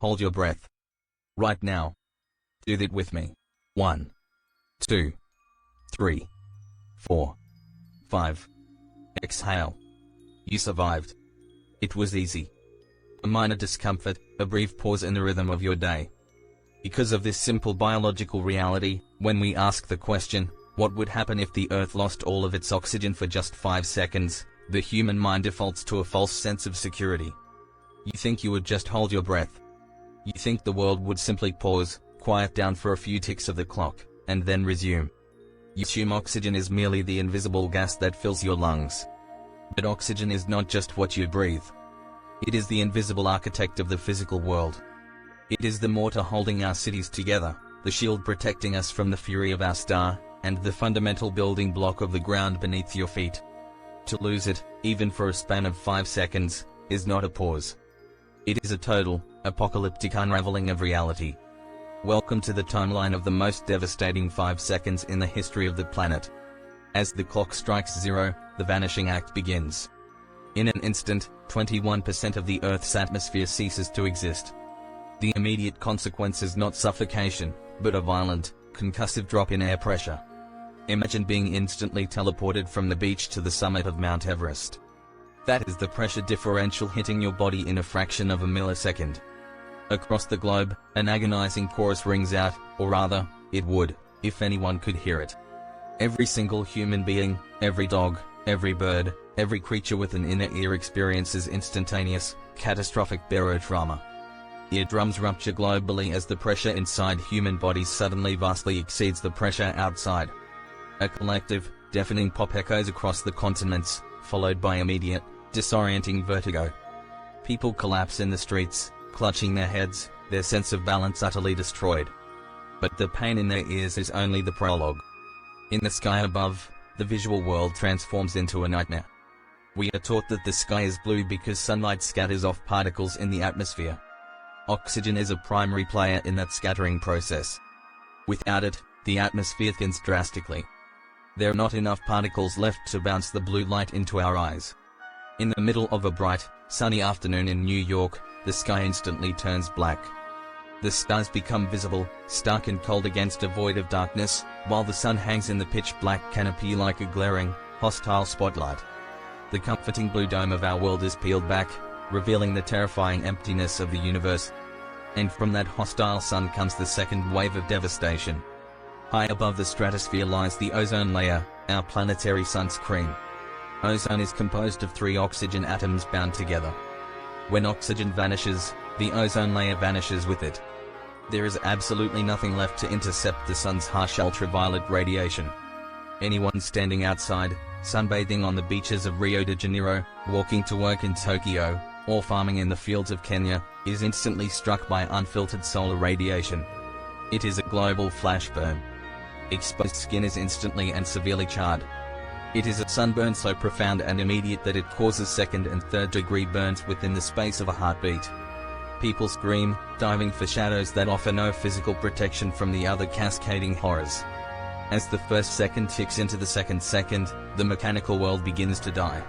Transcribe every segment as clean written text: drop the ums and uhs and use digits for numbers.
hold your breath. Right now. Do that with me. 1, 2, 3, 4, 5. Exhale. You survived. It was easy. A minor discomfort, a brief pause in the rhythm of your day. Because of this simple biological reality, when we ask the question, what would happen if the Earth lost all of its oxygen for just 5 seconds, the human mind defaults to a false sense of security. You think you would just hold your breath. You think the world would simply pause, quiet down for a few ticks of the clock, and then resume. You assume oxygen is merely the invisible gas that fills your lungs. But oxygen is not just what you breathe. It is the invisible architect of the physical world. It is the mortar holding our cities together, the shield protecting us from the fury of our star, and the fundamental building block of the ground beneath your feet. To lose it, even for a span of 5 seconds, is not a pause. It is a total, apocalyptic unraveling of reality. Welcome to the timeline of the most devastating 5 seconds in the history of the planet. As the clock strikes 0, the vanishing act begins. In an instant, 21% of the Earth's atmosphere ceases to exist. The immediate consequence is not suffocation, but a violent, concussive drop in air pressure. Imagine being instantly teleported from the beach to the summit of Mount Everest. That is the pressure differential hitting your body in a fraction of a millisecond. Across the globe, an agonizing chorus rings out, or rather, it would, if anyone could hear it. Every single human being, every dog, every bird, every creature with an inner ear experiences instantaneous, catastrophic barotrauma. Eardrums rupture globally as the pressure inside human bodies suddenly vastly exceeds the pressure outside. A collective, deafening pop echoes across the continents, followed by immediate, disorienting vertigo. People collapse in the streets, clutching their heads, their sense of balance utterly destroyed. But the pain in their ears is only the prologue. In the sky above, the visual world transforms into a nightmare. We are taught that the sky is blue because sunlight scatters off particles in the atmosphere. Oxygen is a primary player in that scattering process. Without it, the atmosphere thins drastically. There are not enough particles left to bounce the blue light into our eyes. In the middle of a bright, sunny afternoon in New York, the sky instantly turns black. The stars become visible, stark and cold against a void of darkness, while the sun hangs in the pitch-black canopy like a glaring, hostile spotlight. The comforting blue dome of our world is peeled back, revealing the terrifying emptiness of the universe. And from that hostile sun comes the second wave of devastation. High above the stratosphere lies the ozone layer, our planetary sunscreen. Ozone is composed of 3 oxygen atoms bound together. When oxygen vanishes, the ozone layer vanishes with it. There is absolutely nothing left to intercept the sun's harsh ultraviolet radiation. Anyone standing outside, sunbathing on the beaches of Rio de Janeiro, walking to work in Tokyo, or farming in the fields of Kenya, is instantly struck by unfiltered solar radiation. It is a global flash burn. Exposed skin is instantly and severely charred. It is a sunburn so profound and immediate that it causes second and third degree burns within the space of a heartbeat. People scream, diving for shadows that offer no physical protection from the other cascading horrors. As the first second ticks into the second second, the mechanical world begins to die.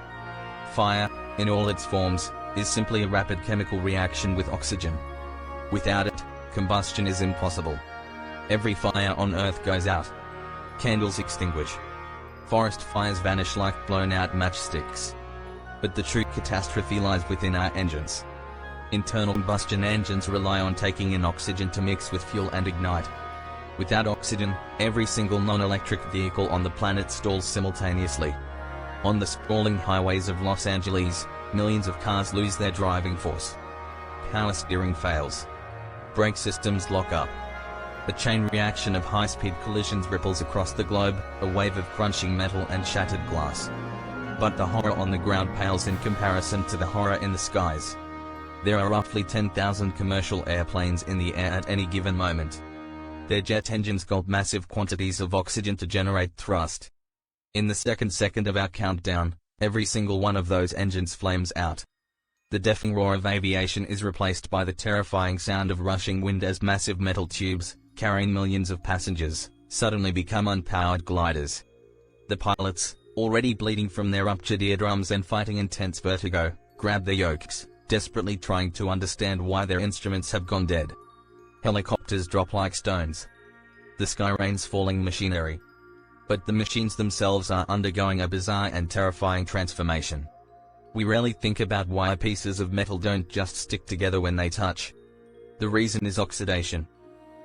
Fire, in all its forms, is simply a rapid chemical reaction with oxygen. Without it, combustion is impossible. Every fire on Earth goes out. Candles extinguish. Forest fires vanish like blown-out matchsticks. But the true catastrophe lies within our engines. Internal combustion engines rely on taking in oxygen to mix with fuel and ignite. Without oxygen, every single non-electric vehicle on the planet stalls simultaneously. On the sprawling highways of Los Angeles, millions of cars lose their driving force. Power steering fails. Brake systems lock up. A chain reaction of high-speed collisions ripples across the globe, a wave of crunching metal and shattered glass. But the horror on the ground pales in comparison to the horror in the skies. There are roughly 10,000 commercial airplanes in the air at any given moment. Their jet engines gulp massive quantities of oxygen to generate thrust. In the second of our countdown, every single one of those engines flames out. The deafening roar of aviation is replaced by the terrifying sound of rushing wind as massive metal tubes, carrying millions of passengers, suddenly become unpowered gliders. The pilots, already bleeding from their ruptured eardrums and fighting intense vertigo, grab their yokes, desperately trying to understand why their instruments have gone dead. Helicopters drop like stones. The sky rains falling machinery. But the machines themselves are undergoing a bizarre and terrifying transformation. We rarely think about why pieces of metal don't just stick together when they touch. The reason is oxidation.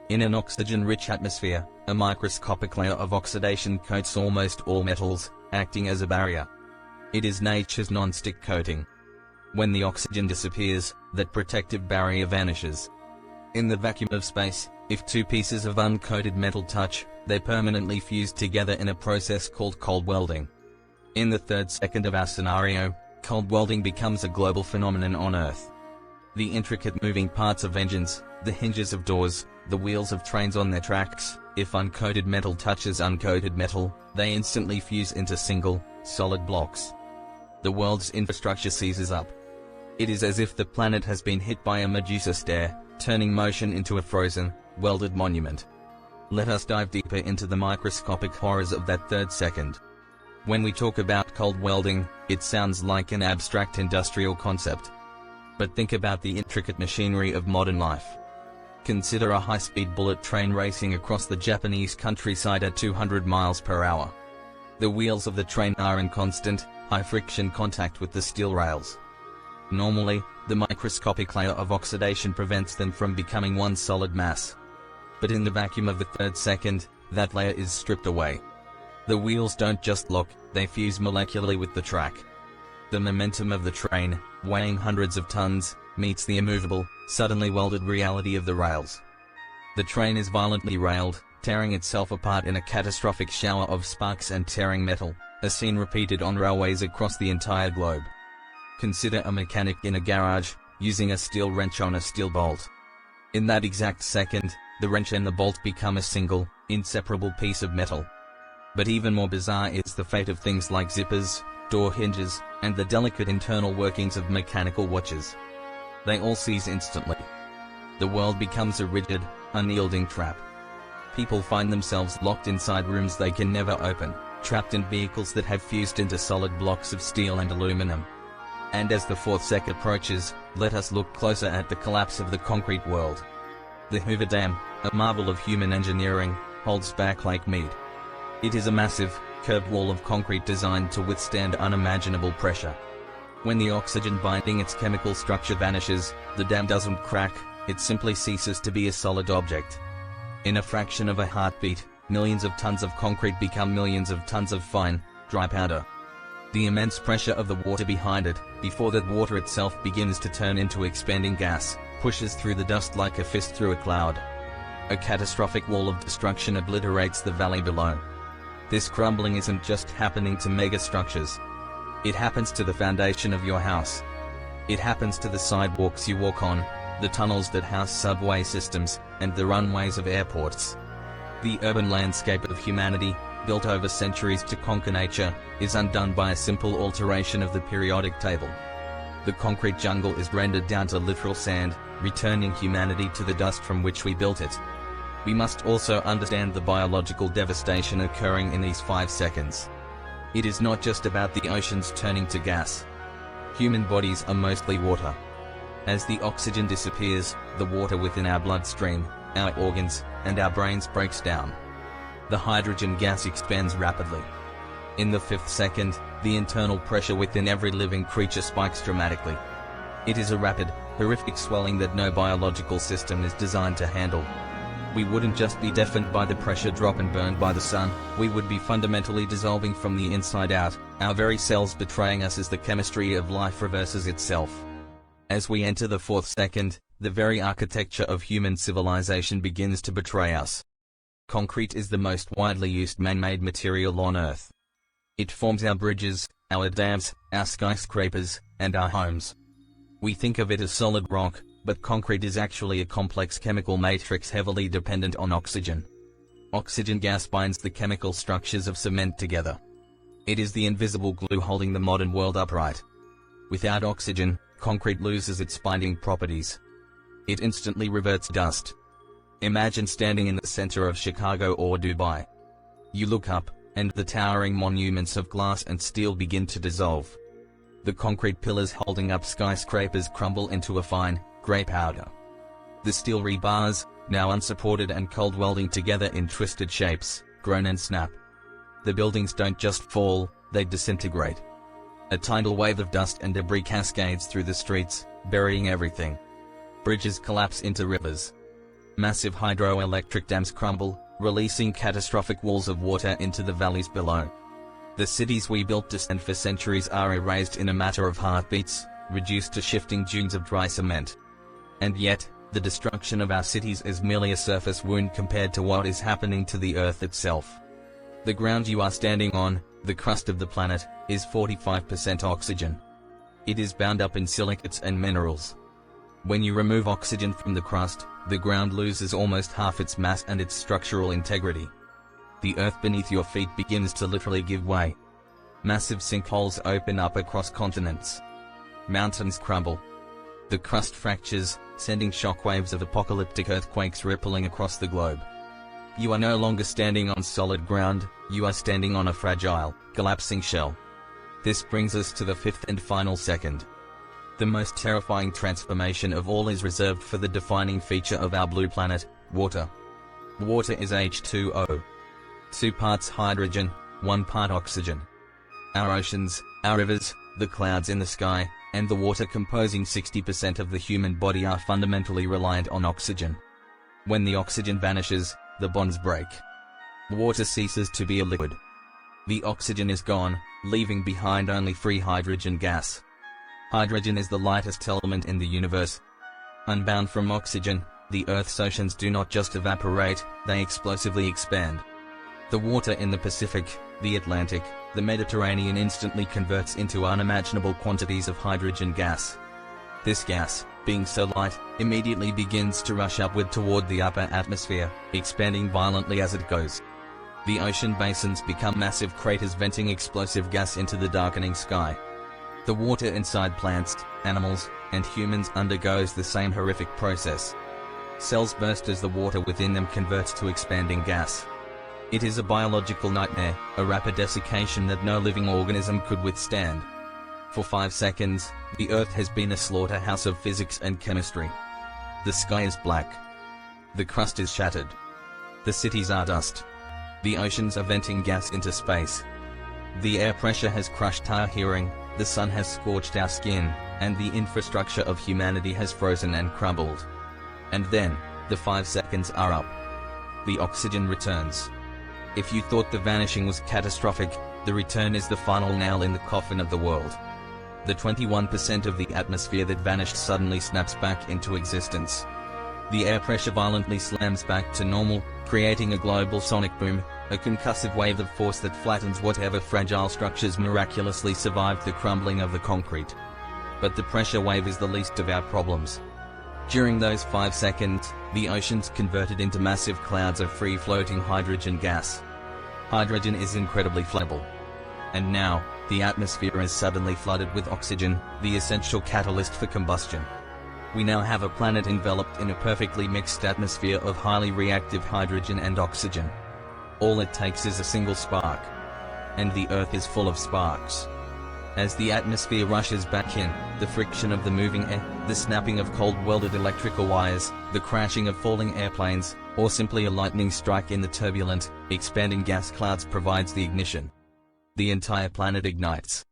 In an oxygen-rich atmosphere, a microscopic layer of oxidation coats almost all metals, acting as a barrier. It is nature's non-stick coating. When the oxygen disappears, that protective barrier vanishes. In the vacuum of space, if two pieces of uncoated metal touch, they permanently fuse together in a process called cold welding. In the third second of our scenario, cold welding becomes a global phenomenon on Earth. The intricate moving parts of engines, the hinges of doors, the wheels of trains on their tracks, if uncoated metal touches uncoated metal, they instantly fuse into single, solid blocks. The world's infrastructure seizes up. It is as if the planet has been hit by a Medusa stare, turning motion into a frozen, welded monument. Let us dive deeper into the microscopic horrors of that third second. When we talk about cold welding, it sounds like an abstract industrial concept. But think about the intricate machinery of modern life. Consider a high-speed bullet train racing across the Japanese countryside at 200 miles per hour. The wheels of the train are in constant, high-friction contact with the steel rails. Normally, the microscopic layer of oxidation prevents them from becoming one solid mass. But in the vacuum of the third second, that layer is stripped away. The wheels don't just lock, they fuse molecularly with the track. The momentum of the train, weighing hundreds of tons, meets the immovable, suddenly welded reality of the rails. The train is violently railed, tearing itself apart in a catastrophic shower of sparks and tearing metal, a scene repeated on railways across the entire globe. Consider a mechanic in a garage, using a steel wrench on a steel bolt. In that exact second, the wrench and the bolt become a single, inseparable piece of metal. But even more bizarre is the fate of things like zippers, door hinges, and the delicate internal workings of mechanical watches. They all seize instantly. The world becomes a rigid, unyielding trap. People find themselves locked inside rooms they can never open, trapped in vehicles that have fused into solid blocks of steel and aluminum. And as the fourth second approaches, let us look closer at the collapse of the concrete world. The Hoover Dam, a marvel of human engineering, holds back like mead. It is a massive, curved wall of concrete designed to withstand unimaginable pressure. When the oxygen binding its chemical structure vanishes, the dam doesn't crack, it simply ceases to be a solid object. In a fraction of a heartbeat, millions of tons of concrete become millions of tons of fine, dry powder. The immense pressure of the water behind it, before that water itself begins to turn into expanding gas, pushes through the dust like a fist through a cloud. A catastrophic wall of destruction obliterates the valley below. This crumbling isn't just happening to megastructures. It happens to the foundation of your house. It happens to the sidewalks you walk on, the tunnels that house subway systems, and the runways of airports. The urban landscape of humanity, built over centuries to conquer nature, is undone by a simple alteration of the periodic table. The concrete jungle is rendered down to literal sand, returning humanity to the dust from which we built it. We must also understand the biological devastation occurring in these 5 seconds. It is not just about the oceans turning to gas. Human bodies are mostly water. As the oxygen disappears, the water within our bloodstream, our organs, and our brains breaks down. The hydrogen gas expands rapidly. In the 5th second, the internal pressure within every living creature spikes dramatically. It is a rapid, horrific swelling that no biological system is designed to handle. We wouldn't just be deafened by the pressure drop and burned by the sun, we would be fundamentally dissolving from the inside out, our very cells betraying us as the chemistry of life reverses itself. As we enter the 4th second, the very architecture of human civilization begins to betray us. Concrete is the most widely used man-made material on Earth. It forms our bridges, our dams, our skyscrapers, and our homes. We think of it as solid rock, but concrete is actually a complex chemical matrix heavily dependent on oxygen. Oxygen gas binds the chemical structures of cement together. It is the invisible glue holding the modern world upright. Without oxygen, concrete loses its binding properties. It instantly reverts dust. Imagine standing in the center of Chicago or Dubai. You look up, and the towering monuments of glass and steel begin to dissolve. The concrete pillars holding up skyscrapers crumble into a fine, grey powder. The steel rebars, now unsupported and cold welding together in twisted shapes, groan and snap. The buildings don't just fall, they disintegrate. A tidal wave of dust and debris cascades through the streets, burying everything. Bridges collapse into rivers. Massive hydroelectric dams crumble, releasing catastrophic walls of water into the valleys below. The cities we built to stand for centuries are erased in a matter of heartbeats, reduced to shifting dunes of dry cement. And yet, the destruction of our cities is merely a surface wound compared to what is happening to the Earth itself. The ground you are standing on, the crust of the planet, is 45% oxygen. It is bound up in silicates and minerals. When you remove oxygen from the crust, the ground loses almost half its mass and its structural integrity. The earth beneath your feet begins to literally give way. Massive sinkholes open up across continents. Mountains crumble. The crust fractures, sending shockwaves of apocalyptic earthquakes rippling across the globe. You are no longer standing on solid ground, you are standing on a fragile, collapsing shell. This brings us to the fifth and final second. The most terrifying transformation of all is reserved for the defining feature of our blue planet, water. Water is H2O. 2 parts hydrogen, 1 part oxygen. Our oceans, our rivers, the clouds in the sky, and the water composing 60% of the human body are fundamentally reliant on oxygen. When the oxygen vanishes, the bonds break. Water ceases to be a liquid. The oxygen is gone, leaving behind only free hydrogen gas. Hydrogen is the lightest element in the universe. Unbound from oxygen, the Earth's oceans do not just evaporate, they explosively expand. The water in the Pacific, the Atlantic, the Mediterranean instantly converts into unimaginable quantities of hydrogen gas. This gas, being so light, immediately begins to rush upward toward the upper atmosphere, expanding violently as it goes. The ocean basins become massive craters venting explosive gas into the darkening sky. The water inside plants, animals, and humans undergoes the same horrific process. Cells burst as the water within them converts to expanding gas. It is a biological nightmare, a rapid desiccation that no living organism could withstand. For 5 seconds, the Earth has been a slaughterhouse of physics and chemistry. The sky is black. The crust is shattered. The cities are dust. The oceans are venting gas into space. The air pressure has crushed our hearing, the sun has scorched our skin, and the infrastructure of humanity has frozen and crumbled. And then, the 5 seconds are up. The oxygen returns. If you thought the vanishing was catastrophic, the return is the final nail in the coffin of the world. The 21% of the atmosphere that vanished suddenly snaps back into existence. The air pressure violently slams back to normal, creating a global sonic boom, a concussive wave of force that flattens whatever fragile structures miraculously survived the crumbling of the concrete. But the pressure wave is the least of our problems. During those 5 seconds, the oceans converted into massive clouds of free-floating hydrogen gas. Hydrogen is incredibly flammable. And now, the atmosphere is suddenly flooded with oxygen, the essential catalyst for combustion. We now have a planet enveloped in a perfectly mixed atmosphere of highly reactive hydrogen and oxygen. All it takes is a single spark. And the Earth is full of sparks. As the atmosphere rushes back in, the friction of the moving air, the snapping of cold welded electrical wires, the crashing of falling airplanes, or simply a lightning strike in the turbulent, expanding gas clouds provides the ignition. The entire planet ignites.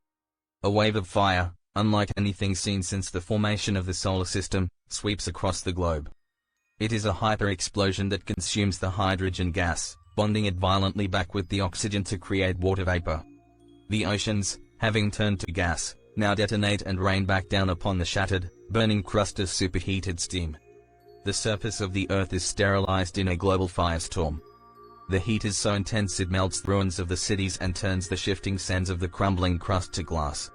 A wave of fire, unlike anything seen since the formation of the solar system, sweeps across the globe. It is a hyper-explosion that consumes the hydrogen gas, bonding it violently back with the oxygen to create water vapor. The oceans, having turned to gas, now detonate and rain back down upon the shattered, burning crust as superheated steam. The surface of the Earth is sterilized in a global firestorm. The heat is so intense it melts the ruins of the cities and turns the shifting sands of the crumbling crust to glass.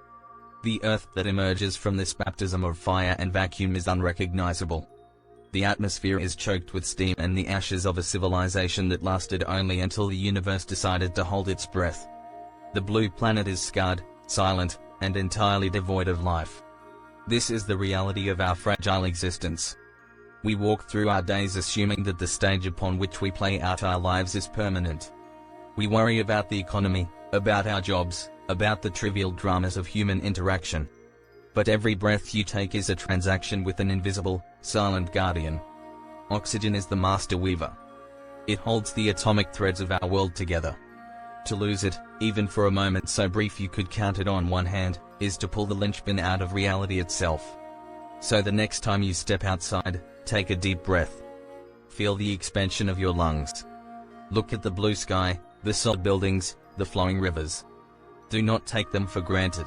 The Earth that emerges from this baptism of fire and vacuum is unrecognizable. The atmosphere is choked with steam and the ashes of a civilization that lasted only until the universe decided to hold its breath. The blue planet is scarred, silent, and entirely devoid of life. This is the reality of our fragile existence. We walk through our days assuming that the stage upon which we play out our lives is permanent. We worry about the economy, about our jobs, about the trivial dramas of human interaction. But every breath you take is a transaction with an invisible, silent guardian. Oxygen is the master weaver. It holds the atomic threads of our world together. To lose it, even for a moment so brief you could count it on one hand, is to pull the linchpin out of reality itself. So the next time you step outside, take a deep breath. Feel the expansion of your lungs. Look at the blue sky, the solid buildings, the flowing rivers. Do not take them for granted.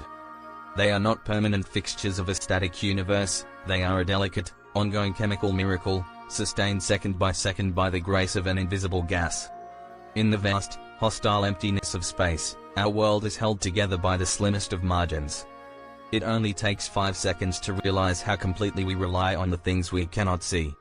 They are not permanent fixtures of a static universe, they are a delicate, ongoing chemical miracle, sustained second by the grace of an invisible gas. In the vast, hostile emptiness of space, our world is held together by the slimmest of margins. It only takes 5 seconds to realize how completely we rely on the things we cannot see.